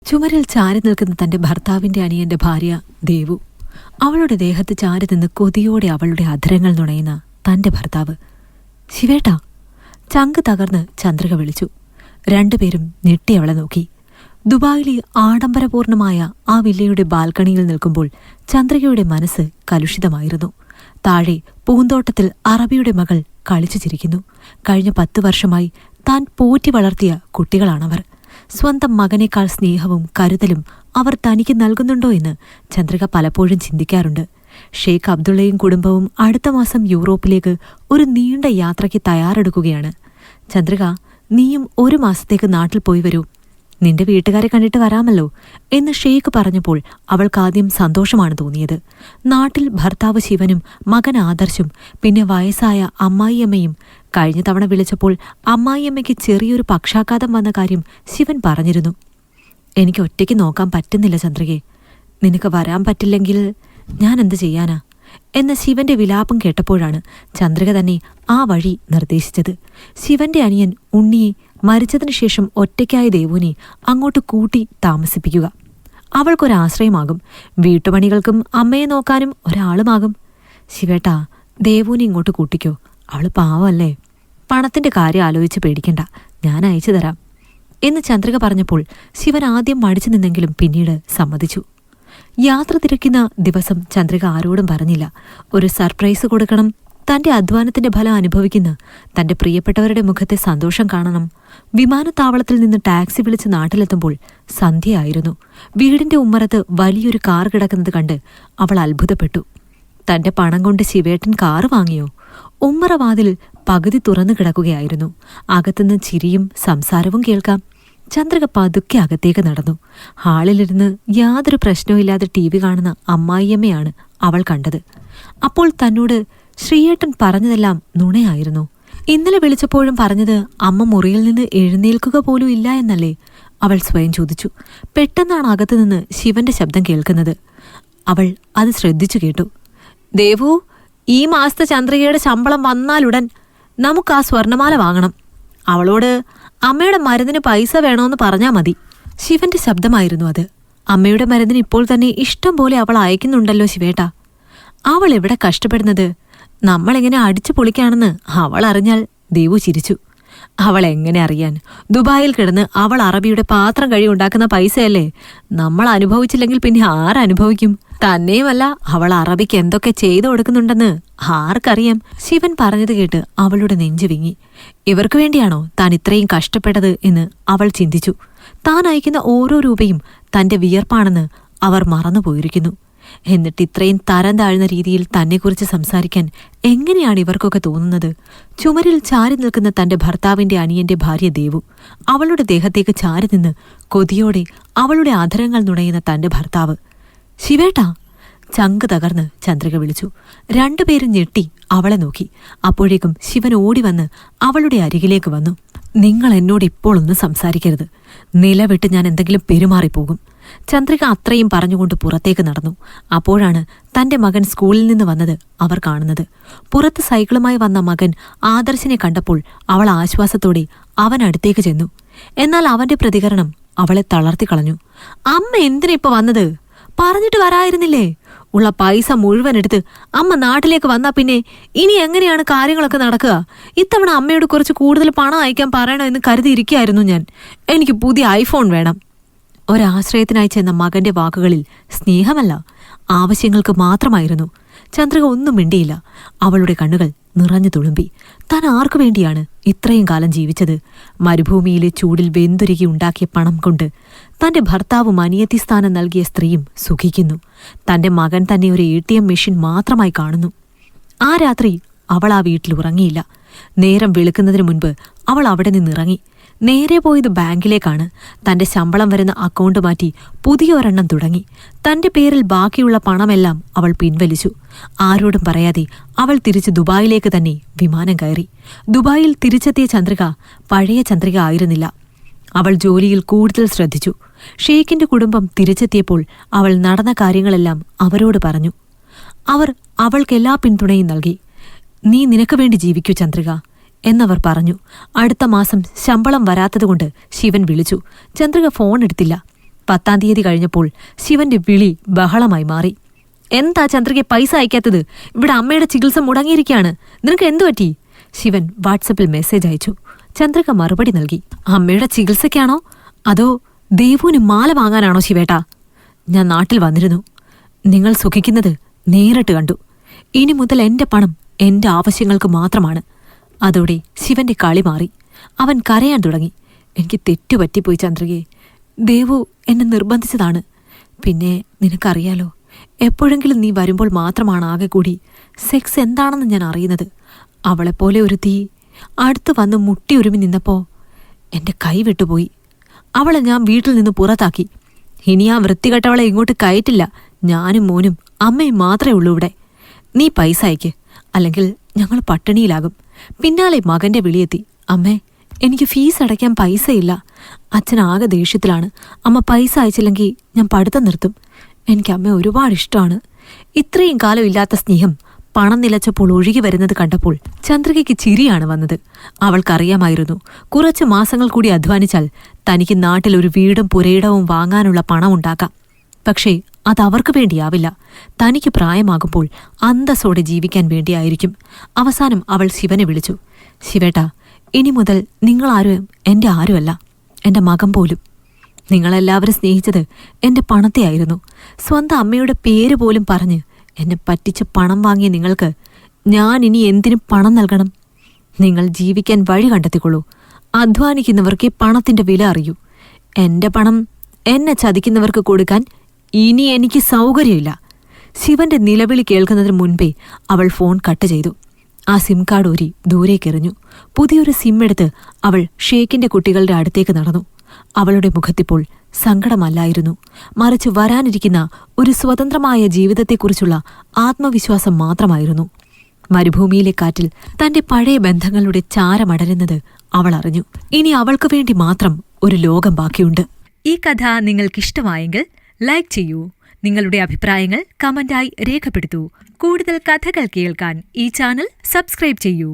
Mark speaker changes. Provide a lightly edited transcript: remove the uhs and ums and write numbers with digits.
Speaker 1: ചുമരിൽ ചാരി നിൽക്കുന്ന തന്റെ ഭർത്താവിന്റെ അനിയന്റെ ഭാര്യ ദേവു. അവളുടെ ദേഹത്ത് ചാരി നിന്ന് കൊതിയോടെ അവളുടെ അധരങ്ങൾ നുണയുന്ന തന്റെ ഭർത്താവ്. ശിവേട്ടാ! ചങ്ക് തകർന്ന് ചന്ദ്രിക വിളിച്ചു. രണ്ടുപേരും ഞെട്ടി അവളെ നോക്കി. ദുബായിലെ ആഡംബരപൂർണമായ ആ വില്ലയുടെ ബാൽക്കണിയിൽ നിൽക്കുമ്പോൾ ചന്ദ്രികയുടെ മനസ്സ് കലുഷിതമായിരുന്നു. താഴെ പൂന്തോട്ടത്തിൽ അറബിയുടെ മകൾ കളിച്ചു ചിരിക്കുന്നു. കഴിഞ്ഞ 10 വർഷമായി താൻ പോറ്റി വളർത്തിയ കുട്ടികളാണവർ. സ്വന്തം മകനേക്കാൾ സ്നേഹവും കരുതലും അവർ തനിക്ക് നൽകുന്നുണ്ടോ എന്ന് ചന്ദ്രിക പലപ്പോഴും ചിന്തിക്കാറുണ്ട്. ഷെയ്ഖ് അബ്ദുള്ളയും കുടുംബവും അടുത്ത മാസം യൂറോപ്പിലേക്ക് ഒരു നീണ്ട യാത്രയ്ക്ക് തയ്യാറെടുക്കുകയാണ്. ചന്ദ്രിക, നീയും 1 മാസത്തേക്ക് നാട്ടിൽ പോയി വരൂ. നിന്റെ വീട്ടുകാരെ കണ്ടിട്ട് വരാമല്ലോ എന്ന് ഷെയ്ഖ് പറഞ്ഞപ്പോൾ അവൾക്കാദ്യം സന്തോഷമാണ് തോന്നിയത്. നാട്ടിൽ ഭർത്താവ് ശിവനും മകൻ ആദർശും പിന്നെ വയസ്സായ അമ്മായിയമ്മയും. കഴിഞ്ഞ തവണ വിളിച്ചപ്പോൾ അമ്മായിയമ്മയ്ക്ക് ചെറിയൊരു പക്ഷാഘാതം വന്ന കാര്യം ശിവൻ പറഞ്ഞിരുന്നു. എനിക്ക് ഒറ്റയ്ക്ക് നോക്കാൻ പറ്റുന്നില്ല ചന്ദ്രികെ. നിനക്ക് വരാൻ പറ്റില്ലെങ്കിൽ ഞാൻ എന്ത് ചെയ്യാനാ എന്ന ശിവന്റെ വിലാപം കേട്ടപ്പോഴാണ് ചന്ദ്രിക തന്നെ ആ വഴി നിർദ്ദേശിച്ചത്. ശിവന്റെ അനിയൻ ഉണ്ണിയെ മരിച്ചതിനു ശേഷം ഒറ്റയ്ക്കായ ദേവുവിനെ അങ്ങോട്ട് കൂട്ടി താമസിപ്പിക്കുക. അവൾക്കൊരാശ്രയമാകും. വീട്ടുപണികൾക്കും അമ്മയെ നോക്കാനും ഒരാളുമാകും. ശിവേട്ടാ, ദേവുവിനെ ഇങ്ങോട്ട് കൂട്ടിക്കോ. അവള് പാവല്ലേ. പണത്തിന്റെ കാര്യം ആലോചിച്ച് പേടിക്കണ്ട, ഞാൻ അയച്ചു തരാം എന്ന് ചന്ദ്രിക പറഞ്ഞപ്പോൾ ശിവൻ ആദ്യം മടിച്ചു നിന്നെങ്കിലും പിന്നീട് സമ്മതിച്ചു. യാത്ര തിരക്കുന്ന ദിവസം ചന്ദ്രിക ആരോടും പറഞ്ഞില്ല. ഒരു സർപ്രൈസ് കൊടുക്കണം. തന്റെ അധ്വാനത്തിന്റെ ഫലം അനുഭവിക്കുന്ന തന്റെ പ്രിയപ്പെട്ടവരുടെ മുഖത്തെ സന്തോഷം കാണണം. വിമാനത്താവളത്തിൽ നിന്ന് ടാക്സി വിളിച്ച് നാട്ടിലെത്തുമ്പോൾ സന്ധ്യയായിരുന്നു. വീടിന്റെ ഉമ്മറത്ത് വലിയൊരു കാർ കിടക്കുന്നത് കണ്ട് അവൾ അത്ഭുതപ്പെട്ടു. തന്റെ പണം കൊണ്ട് ശിവേട്ടൻ കാറ് വാങ്ങിയോ? ഉമ്മറവാതിൽ പകുതി തുറന്നു കിടക്കുകയായിരുന്നു. അകത്തുനിന്ന് ചിരിയും സംസാരവും കേൾക്കാം. ചന്ദ്രിക പതുക്കെ അകത്തേക്ക് നടന്നു. ഹാളിലിരുന്ന് യാതൊരു പ്രശ്നവുമില്ലാതെ TV കാണുന്ന അമ്മായിയമ്മയാണ് അവൾ കണ്ടത്. അപ്പോൾ തന്നോട് ശ്രീയേട്ടൻ പറഞ്ഞതെല്ലാം നുണയായിരുന്നു. ഇന്നലെ വിളിച്ചപ്പോഴും പറഞ്ഞത് അമ്മ മുറിയിൽ നിന്ന് എഴുന്നേൽക്കുക പോലും ഇല്ല എന്നല്ലേ? അവൾ സ്വയം ചോദിച്ചു. പെട്ടെന്നാണ് അകത്തുനിന്ന് ശിവന്റെ ശബ്ദം കേൾക്കുന്നത്. അവൾ അത് ശ്രദ്ധിച്ചു കേട്ടു. ദേവു, ഈ മാസത്തെ ചന്ദ്രികയുടെ ശമ്പളം വന്നാലുടൻ നമുക്ക് ആ സ്വർണമാല വാങ്ങണം. അവളോട് അമ്മയുടെ മരുന്നിന് പൈസ വേണോന്ന് പറഞ്ഞാൽ മതി. ശിവന്റെ ശബ്ദമായിരുന്നു അത്. അമ്മയുടെ മരുന്നിന് ഇപ്പോൾ തന്നെ ഇഷ്ടം പോലെ അവൾ അയക്കുന്നുണ്ടല്ലോ ശിവേട്ടാ. അവൾ എവിടെ കഷ്ടപ്പെടുന്നത്? നമ്മളെങ്ങനെ അടിച്ചു പൊളിക്കാണെന്ന് അവൾ അറിഞ്ഞാൽ. ദേവു ചിരിച്ചു. അവൾ എങ്ങനെ അറിയാൻ? ദുബായിൽ കിടന്ന് അവൾ അറബിയുടെ പാത്രം കഴി ഉണ്ടാക്കുന്ന പൈസയല്ലേ. നമ്മൾ അനുഭവിച്ചില്ലെങ്കിൽ പിന്നെ ആരനുഭവിക്കും? തന്നെയുമല്ല, അവൾ അറബിക്ക് എന്തൊക്കെ ചെയ്തു കൊടുക്കുന്നുണ്ടെന്ന് ആർക്കറിയാം? ശിവൻ പറഞ്ഞത് കേട്ട് അവളുടെ നെഞ്ചു വിങ്ങി. ഇവർക്ക് വേണ്ടിയാണോ താൻ ഇത്രയും കഷ്ടപ്പെട്ടത് എന്ന് അവൾ ചിന്തിച്ചു. താൻ അയക്കുന്ന ഓരോ രൂപയും തന്റെ വിയർപ്പാണെന്ന് അവർ മറന്നുപോയിരിക്കുന്നു. എന്നിട്ട് ഇത്രയും തരം താഴ്ന്ന രീതിയിൽ തന്നെക്കുറിച്ച് സംസാരിക്കാൻ എങ്ങനെയാണ് ഇവർക്കൊക്കെ തോന്നുന്നത്? ചുമരിൽ ചാരി നിൽക്കുന്ന തന്റെ ഭർത്താവിന്റെ അനിയന്റെ ഭാര്യ ദേവു. അവളുടെ ദേഹത്തേക്ക് ചാരി നിന്ന് കൊതിയോടെ അവളുടെ അധരങ്ങൾ നുണയുന്ന തന്റെ ഭർത്താവ്. ശിവേട്ടാ! ചങ്ക് തകർന്ന് ചന്ദ്രിക വിളിച്ചു. രണ്ടുപേരും ഞെട്ടി അവളെ നോക്കി. അപ്പോഴേക്കും ശിവൻ ഓടിവന്ന് അവളുടെ അരികിലേക്ക് വന്നു. നിങ്ങൾ എന്നോട് ഇപ്പോൾ ഒന്നും സംസാരിക്കരുത്. നിലവിട്ട് ഞാൻ എന്തെങ്കിലും പെരുമാറിപ്പോകും. ചന്ദ്രിക അത്രയും പറഞ്ഞുകൊണ്ട് പുറത്തേക്ക് നടന്നു. അപ്പോഴാണ് തന്റെ മകൻ സ്കൂളിൽ നിന്ന് വന്നത് അവർ കാണുന്നത്. പുറത്ത് സൈക്കിളുമായി വന്ന മകൻ ആദർശിനെ കണ്ടപ്പോൾ അവൾ ആശ്വാസത്തോടെ അവനടുത്തേക്ക് ചെന്നു. എന്നാൽ അവന്റെ പ്രതികരണം അവളെ തളർത്തിക്കളഞ്ഞു. അമ്മ എന്തിനിപ്പോ വന്നത്? പറഞ്ഞിട്ട് വരായിരുന്നില്ലേ? ഉള്ള പൈസ മുഴുവൻ എടുത്ത് അമ്മ നാട്ടിലേക്ക് വന്നാ പിന്നെ ഇനി എങ്ങനെയാണ് കാര്യങ്ങളൊക്കെ നടക്കുക? ഇത്തവണ അമ്മയോട് കുറച്ച് കൂടുതൽ പണം അയക്കാൻ പറയണോ എന്ന് കരുതിയിരിക്കുകയായിരുന്നു ഞാൻ. എനിക്ക് പുതിയ ഐഫോൺ വേണം. ഒരാശ്രയത്തിനായി ചെന്ന മകന്റെ വാക്കുകളിൽ സ്നേഹമല്ല, ആവശ്യങ്ങൾക്ക് മാത്രമായിരുന്നു. ചന്ദ്രിക ഒന്നും മിണ്ടിയില്ല. അവളുടെ കണ്ണുകൾ നിറഞ്ഞു തുളുമ്പി. താൻ ആർക്കു വേണ്ടിയാണ് ഇത്രയും കാലം ജീവിച്ചത്? മരുഭൂമിയിലെ ചൂടിൽ വെന്തുരുകി ഉണ്ടാക്കിയ പണം കൊണ്ട് തന്റെ ഭർത്താവും അനിയത്തി സ്ഥാനം നൽകിയ സ്ത്രീയും സുഖിക്കുന്നു. തന്റെ മകൻ തന്നെ ഒരു ATM മെഷീൻ മാത്രമായി കാണുന്നു. ആ രാത്രി അവൾ ആ വീട്ടിൽ ഉറങ്ങിയില്ല. നേരം വെളുക്കുന്നതിന് മുൻപ് അവൾ അവിടെ നിന്നിറങ്ങി. നേരെ പോയത് ബാങ്കിലേക്കാണ്. തന്റെ ശമ്പളം വരുന്ന അക്കൗണ്ട് മാറ്റി പുതിയൊരെണ്ണം തുടങ്ങി. തന്റെ പേരിൽ ബാക്കിയുള്ള പണമെല്ലാം അവൾ പിൻവലിച്ചു. ആരോടും പറയാതെ അവൾ തിരിച്ച് ദുബായിലേക്ക് തന്നെ വിമാനം കയറി. ദുബായിൽ തിരിച്ചെത്തിയ ചന്ദ്രിക പഴയ ചന്ദ്രിക ആയിരുന്നില്ല. അവൾ ജോലിയിൽ കൂടുതൽ ശ്രദ്ധിച്ചു. ഷെയ്ഖിന്റെ കുടുംബം തിരിച്ചെത്തിയപ്പോൾ അവൾ നടന്ന കാര്യങ്ങളെല്ലാം അവരോട് പറഞ്ഞു. അവർ അവൾക്കെല്ലാ പിന്തുണയും നൽകി. നീ നിനക്ക് വേണ്ടി ജീവിക്കൂ ചന്ദ്രിക എന്നവർ പറഞ്ഞു. അടുത്ത മാസം ശമ്പളം വരാത്തതുകൊണ്ട് ശിവൻ വിളിച്ചു. ചന്ദ്രിക ഫോൺ എടുത്തില്ല. 10-ാം തീയതി കഴിഞ്ഞപ്പോൾ ശിവന്റെ വിളി ബഹളമായി മാറി. എന്താ ചന്ദ്രയ്ക്ക് പൈസ അയക്കാത്തത്? ഇവിടെ അമ്മയുടെ ചികിത്സ മുടങ്ങിയിരിക്കുകയാണ്. നിനക്ക് എന്തു പറ്റി? ശിവൻ വാട്സപ്പിൽ മെസ്സേജ് അയച്ചു. ചന്ദ്രിക മറുപടി നൽകി. അമ്മയുടെ ചികിത്സയ്ക്കാണോ അതോ ദേവുവിന് മാല വാങ്ങാനാണോ ശിവേട്ടാ? ഞാൻ നാട്ടിൽ വന്നിരുന്നു. നിങ്ങൾ സുഖിക്കുന്നത് നേരിട്ട് കണ്ടു. ഇനി മുതൽ എന്റെ പണം എന്റെ ആവശ്യങ്ങൾക്ക് മാത്രമാണ്. അതോടെ ശിവന്റെ കളി മാറി. അവൻ കരയാൻ തുടങ്ങി. എനിക്ക് തെറ്റുപറ്റിപ്പോയി ചന്ദ്രികയെ. ദേവു എന്നെ നിർബന്ധിച്ചതാണ്. പിന്നെ നിനക്കറിയാലോ, എപ്പോഴെങ്കിലും നീ വരുമ്പോൾ മാത്രമാണ് ആകെ കൂടി സെക്സ് എന്താണെന്ന് ഞാൻ അറിയുന്നത്. അവളെപ്പോലെ ഒരു തീ അടുത്തു വന്ന് മുട്ടിയൊരുമി നിന്നപ്പോ എന്റെ കൈ വിട്ടുപോയി. അവളെ ഞാൻ വീട്ടിൽ നിന്ന് പുറത്താക്കി. ഇനി ആ വൃത്തികെട്ടവളെ ഇങ്ങോട്ട് കയറ്റില്ല. ഞാനും മോനും അമ്മയും മാത്രമേ ഉള്ളൂ ഇവിടെ. നീ പൈസ അയക്ക്, അല്ലെങ്കിൽ ഞങ്ങൾ പട്ടിണിയിലാകും. പിന്നാലെ മകന്റെ വിളിയെത്തി. അമ്മേ, എനിക്ക് ഫീസ് അടയ്ക്കാൻ പൈസയില്ല. അച്ഛൻ ആകെ ദേഷ്യത്തിലാണ്. അമ്മ പൈസ അയച്ചില്ലെങ്കിൽ ഞാൻ പഠിത്തം നിർത്തും. എനിക്ക് അമ്മ ഒരുപാട് ഇഷ്ടമാണ്. ഇത്രയും കാലം ഇല്ലാത്ത സ്നേഹം പണം നിലച്ചപ്പോൾ ഒഴുകി വരുന്നത് കണ്ടപ്പോൾ ചന്ദ്രികയ്ക്ക് ചിരിയാണ് വന്നത്. അവൾക്കറിയാമായിരുന്നു, കുറച്ചു മാസങ്ങൾ കൂടി അധ്വാനിച്ചാൽ തനിക്ക് നാട്ടിൽ ഒരു വീടും പുരയിടവും വാങ്ങാനുള്ള പണം ഉണ്ടാക്കാം. പക്ഷേ അതവർക്ക് വേണ്ടിയാവില്ല. തനിക്ക് പ്രായമാകുമ്പോൾ അന്തസ്സോടെ ജീവിക്കാൻ വേണ്ടിയായിരിക്കും. അവസാനം അവൾ ശിവനെ വിളിച്ചു. ശിവേട്ടാ, ഇനി മുതൽ നിങ്ങളാരും എന്റെ ആരുമല്ല, എന്റെ മകൻ പോലും. നിങ്ങളെല്ലാവരും സ്നേഹിച്ചത് എന്റെ പണത്തെയായിരുന്നു. സ്വന്തം അമ്മയുടെ പേര് പോലും പറഞ്ഞ് എന്നെ പറ്റിച്ച് പണം വാങ്ങിയ നിങ്ങൾക്ക് ഞാൻ ഇനി എന്തിനും പണം നൽകണം? നിങ്ങൾ ജീവിക്കാൻ വഴി കണ്ടെത്തിക്കൊള്ളൂ. അധ്വാനിക്കുന്നവർക്ക് പണത്തിന്റെ വില അറിയൂ. എന്റെ പണം എന്നെ ചതിക്കുന്നവർക്ക് കൊടുക്കാൻ ഇനി എനിക്ക് സൗകര്യമില്ല. ശിവന്റെ നിലവിളി കേൾക്കുന്നതിന് മുൻപേ അവൾ ഫോൺ കട്ട് ചെയ്തു. ആ സിം കാർഡ് ഊരി ദൂരേക്കെറിഞ്ഞു. പുതിയൊരു സിം എടുത്ത് അവൾ ഷേക്കിന്റെ കുട്ടികളുടെ അടുത്തേക്ക് നടന്നു. അവളുടെ മുഖത്തിപ്പോൾ സങ്കടമല്ലായിരുന്നു, മറിച്ച് വരാനിരിക്കുന്ന ഒരു സ്വതന്ത്രമായ ജീവിതത്തെക്കുറിച്ചുള്ള ആത്മവിശ്വാസം മാത്രമായിരുന്നു. മരുഭൂമിയിലെ കാറ്റിൽ തന്റെ പഴയ ബന്ധങ്ങളുടെ ചാരമടരുന്നത് അവൾ അറിഞ്ഞു. ഇനി അവൾക്കു വേണ്ടി മാത്രം ഒരു ലോകം ബാക്കിയുണ്ട്. ഈ കഥ നിങ്ങൾക്കിഷ്ടമായെങ്കിൽ ലൈക്ക് ചെയ്യൂ. നിങ്ങളുടെ അഭിപ്രായങ്ങൾ കമന്റായി രേഖപ്പെടുത്തൂ. കൂടുതൽ കഥകൾ കേൾക്കാൻ ഈ ചാനൽ സബ്സ്ക്രൈബ് ചെയ്യൂ.